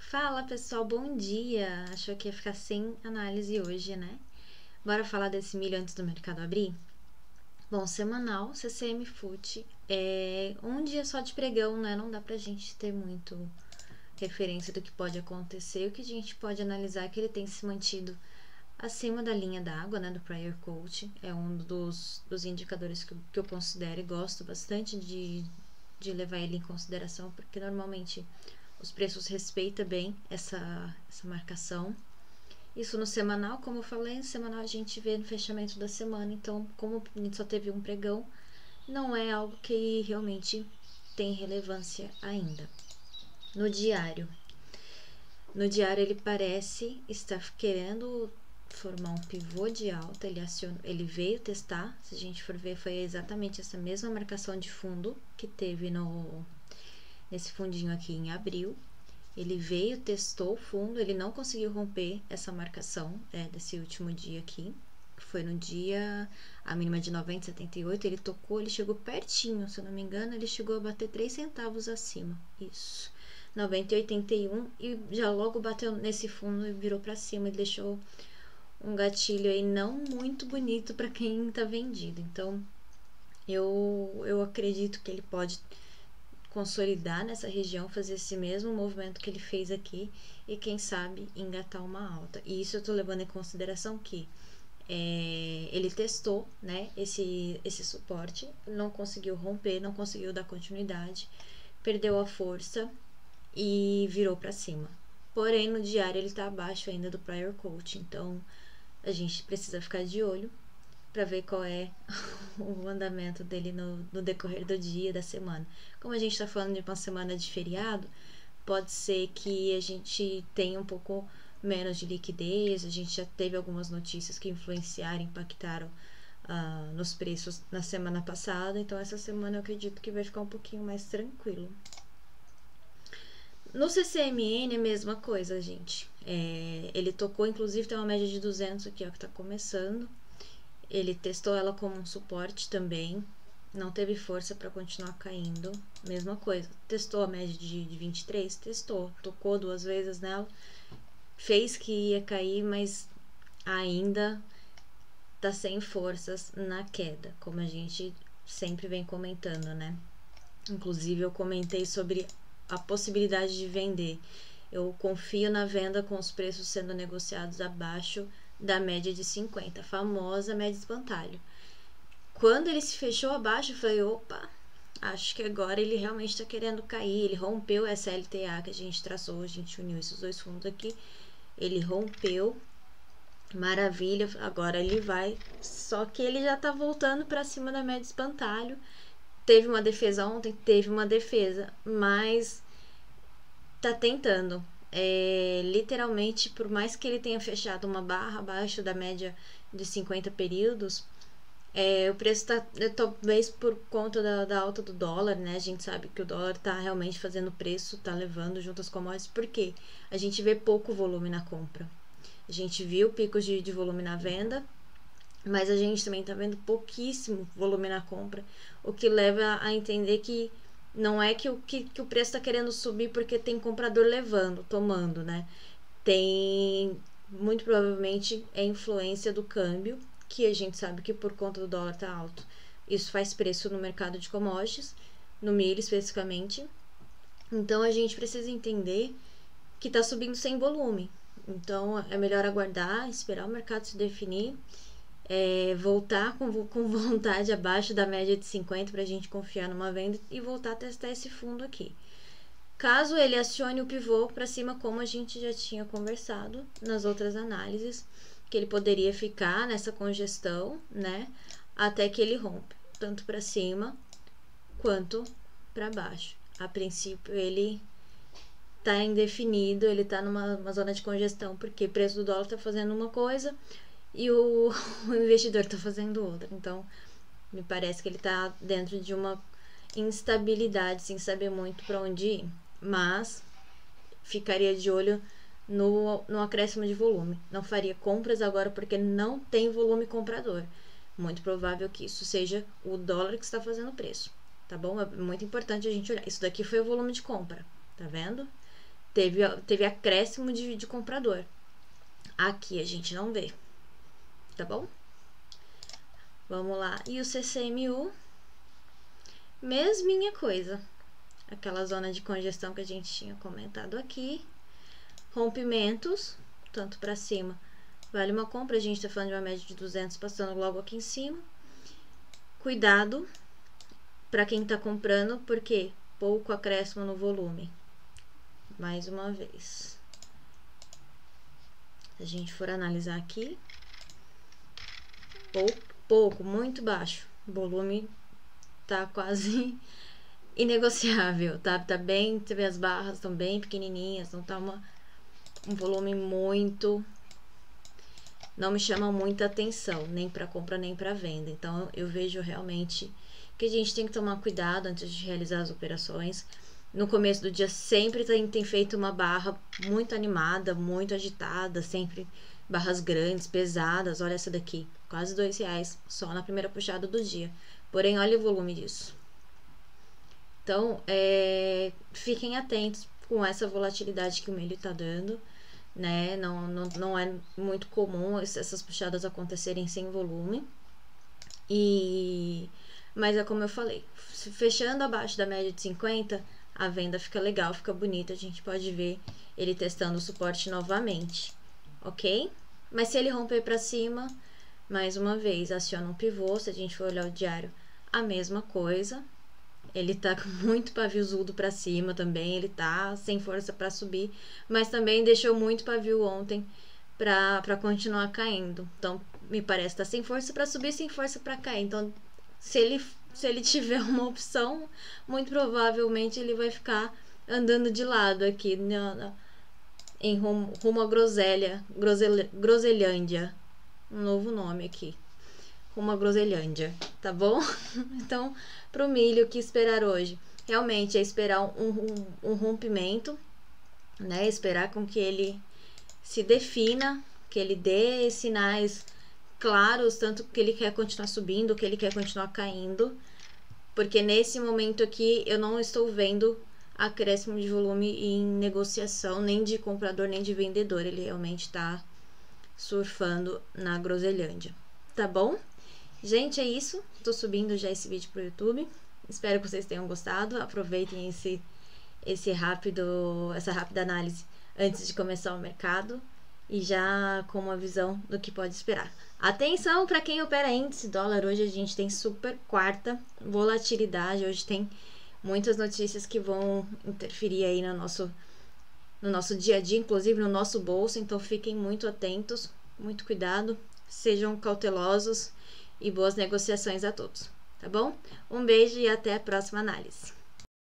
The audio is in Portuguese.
Fala pessoal, bom dia! Achou que ia ficar sem análise hoje, né? Bora falar desse milho antes do mercado abrir? Bom, semanal, CCM FUT é um dia só de pregão, né? Não dá pra gente ter muito referência do que pode acontecer. O que a gente pode analisar é que ele tem se mantido acima da linha d'água, né? Do Prior Coach. É um dos indicadores que eu considero e gosto bastante de levar ele em consideração, porque normalmente os preços respeitam bem essa marcação. Isso no semanal, como eu falei, no semanal a gente vê no fechamento da semana, então como a gente só teve um pregão, não é algo que realmente tem relevância ainda. No diário ele parece estar querendo formar um pivô de alta, ele veio testar, se a gente for ver, foi exatamente essa mesma marcação de fundo que teve nesse fundinho aqui em abril. Ele veio, testou o fundo, ele não conseguiu romper essa marcação desse último dia aqui. Foi no dia, a mínima de 90,78, ele tocou, ele chegou pertinho, se eu não me engano, ele chegou a bater 3 centavos acima. Isso. 90,81 e já logo bateu nesse fundo e virou para cima e deixou um gatilho aí não muito bonito para quem tá vendido. Então, eu acredito que ele pode consolidar nessa região, fazer esse mesmo movimento que ele fez aqui e quem sabe engatar uma alta. E isso eu tô levando em consideração que ele testou, né, esse suporte, não conseguiu romper, não conseguiu dar continuidade, perdeu a força e virou para cima. Porém, no diário ele tá abaixo ainda do Prior Coach, então a gente precisa ficar de olho para ver qual é o andamento dele no decorrer do dia, da semana. Como a gente está falando de uma semana de feriado, pode ser que a gente tenha um pouco menos de liquidez. A gente já teve algumas notícias que influenciaram, impactaram nos preços na semana passada, então essa semana eu acredito que vai ficar um pouquinho mais tranquilo. No CCMN é a mesma coisa, gente. Ele tocou, inclusive tem uma média de 200 aqui, ó, que tá começando. Ele testou ela como um suporte também, não teve força para continuar caindo. Mesma coisa, testou a média de 23, testou, tocou 2 vezes nela, fez que ia cair, mas ainda tá sem forças na queda, como a gente sempre vem comentando, né? Inclusive eu comentei sobre a possibilidade de vender. Eu confio na venda com os preços sendo negociados abaixo da média de 50, a famosa média de espantalho. Quando ele se fechou abaixo, eu falei, opa, acho que agora ele realmente está querendo cair. Ele rompeu essa LTA que a gente traçou, a gente uniu esses dois fundos aqui. Ele rompeu, maravilha, agora ele vai. Só que ele já tá voltando para cima da média de espantalho. Teve uma defesa ontem, mas tá tentando. Literalmente, por mais que ele tenha fechado uma barra abaixo da média de 50 períodos, o preço tá, talvez por conta da alta do dólar, né? A gente sabe que o dólar tá realmente fazendo preço, tá levando junto as commodities, porque a gente vê pouco volume na compra. A gente viu picos de volume na venda, mas a gente também tá vendo pouquíssimo volume na compra, o que leva a entender que não é que o preço está querendo subir porque tem comprador levando, tomando, né? Tem, muito provavelmente, influência do câmbio, que a gente sabe que por conta do dólar tá alto, isso faz preço no mercado de commodities, no milho especificamente. Então a gente precisa entender que tá subindo sem volume. Então é melhor aguardar, esperar o mercado se definir, voltar com vontade abaixo da média de 50 para a gente confiar numa venda e voltar a testar esse fundo aqui. Caso ele acione o pivô para cima, como a gente já tinha conversado nas outras análises, que ele poderia ficar nessa congestão, né, até que ele rompe, tanto para cima quanto para baixo. A princípio ele tá indefinido, ele tá numa zona de congestão, porque o preço do dólar tá fazendo uma coisa e o investidor está fazendo outra. Então, me parece que ele está dentro de uma instabilidade, sem saber muito para onde ir. Mas ficaria de olho no acréscimo de volume. Não faria compras agora porque não tem volume comprador. Muito provável que isso seja o dólar que está fazendo o preço. Tá bom? É muito importante a gente olhar. Isso daqui foi o volume de compra. Tá vendo? teve acréscimo de comprador. Aqui a gente não vê, tá bom? Vamos lá. E o CCMU, mesminha coisa. Aquela zona de congestão que a gente tinha comentado aqui. Rompimentos, tanto para cima, vale uma compra. A gente tá falando de uma média de 200 passando logo aqui em cima. Cuidado para quem tá comprando, porque pouco acréscimo no volume. Mais uma vez. Se a gente for analisar aqui, pouco, muito baixo. O volume tá quase inegociável, tá? Tá bem, você vê as barras estão bem pequenininhas, não tá um volume muito, não me chama muita atenção, nem para compra nem para venda. Então eu vejo realmente que a gente tem que tomar cuidado antes de realizar as operações. No começo do dia sempre tem feito uma barra muito animada, muito agitada, sempre barras grandes, pesadas. Olha essa daqui, quase R$2 só na primeira puxada do dia. Porém, olha o volume disso. Então, fiquem atentos com essa volatilidade que o milho está dando, né? Não é muito comum essas puxadas acontecerem sem volume. Mas é como eu falei, fechando abaixo da média de 50, a venda fica legal, fica bonita. A gente pode ver ele testando o suporte novamente, ok? Mas se ele romper para cima, mais uma vez, aciona um pivô. Se a gente for olhar o diário, a mesma coisa. Ele tá com muito paviozudo para cima também, ele tá sem força para subir, mas também deixou muito pavio ontem para continuar caindo. Então, me parece tá sem força para subir, sem força para cair. Então, se ele tiver uma opção, muito provavelmente ele vai ficar andando de lado aqui em rumo a Groselândia, um novo nome aqui. Uma Groselândia, tá bom? Então, para o milho, o que esperar hoje? Realmente é esperar um rompimento, né? Esperar com que ele se defina, que ele dê sinais claros, tanto que ele quer continuar subindo, que ele quer continuar caindo, porque nesse momento aqui eu não estou vendo acréscimo de volume em negociação, nem de comprador, nem de vendedor. Ele realmente está surfando na Groselândia, tá bom? Gente, é isso. Tô subindo já esse vídeo pro YouTube. Espero que vocês tenham gostado. Aproveitem essa rápida análise antes de começar o mercado e já com uma visão do que pode esperar. Atenção para quem opera índice dólar. Hoje a gente tem super quarta volatilidade. Hoje tem muitas notícias que vão interferir aí no nosso dia a dia, inclusive no nosso bolso. Então fiquem muito atentos, muito cuidado, sejam cautelosos e boas negociações a todos, tá bom? Um beijo e até a próxima análise.